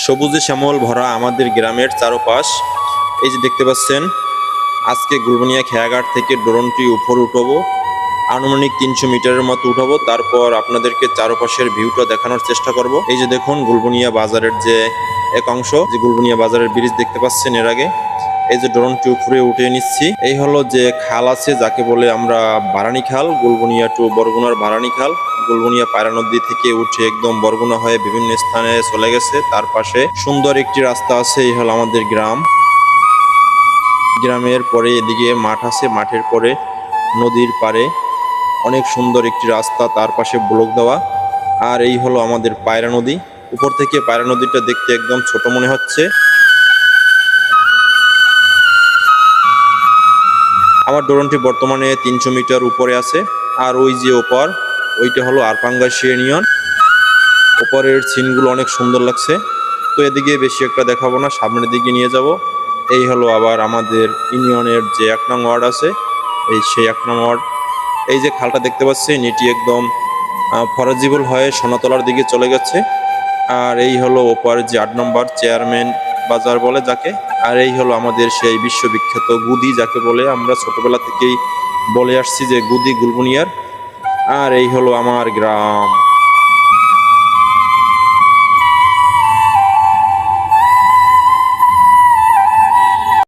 সবুজে শ্যামল ভরা আমাদের গ্রামের চারপাশ। এই যে দেখতে পাচ্ছেন, আজকে গুলবনিয়া খেয়াঘাট থেকে ড্রোনটি উপরে উঠাবো, আনুমানিক 300 মিটারের মতো উঠাবো। তারপর আপনাদেরকে চারপাশের ভিউটা দেখানোর চেষ্টা করব। এই যে দেখুন, গুলবনিয়া বাজারের যে এক অংশ, যে গুলবনিয়া বাজারের ব্রিজ দেখতে পাচ্ছেন এর আগে, এই যে ড্রোনটি উপরে উঠে নিচ্ছি। এই হলো যে খাল আছে, যাকে বলে আমরা বারানি খাল, গুলবনিয়া টু বরগুনার বারানি খাল। গুলবনিয়া পায়রা নদী থেকে উঠে একদম বরগুনা হয়ে বিভিন্ন স্থানে চলে গেছে। তার পাশে সুন্দর একটি রাস্তা আছে। এই হলো আমাদের গ্রাম। গ্রামের পরে এদিকে মাঠ আছে, মাঠের পরে নদীর পারে অনেক সুন্দর একটি রাস্তা, তার পাশে ব্লক দেওয়া। আর এই হলো আমাদের পায়রা নদী। উপর থেকে পায়রা নদীটা দেখতে একদম ছোট মনে হচ্ছে। আমার ড্রোনটি বর্তমানে 300 মিটার উপরে আছে। আর ওই যে ওপর, ওইটা হলো আরপাঙ্গাশি ইউনিয়ন। ওপরের সিনগুলো অনেক সুন্দর লাগছে। তো এদিকে বেশি একটা দেখাবো না, সামনের দিকে নিয়ে যাব। এই হলো আবার আমাদের ইউনিয়নের যে 1 নং ওয়ার্ড আছে, এই সেই 1 নং ওয়ার্ড। এই যে খালটা দেখতে পাচ্ছেন, এটি একদম ফরাজিবল হয়ে সোনাতলার দিকে চলে গেছে। আর এই হলো ওপার যে 8 নম্বর চেয়ারম্যান বাজার বলে যাকে। আর এই হলো আমাদের সেই বিশ্ববিখ্যাত গুদি, যাকে বলে আমরা ছোটবেলা থেকেই বলে আসছি যে গুদি গুলবনিয়ার। আর এই হলো আমার গ্রাম।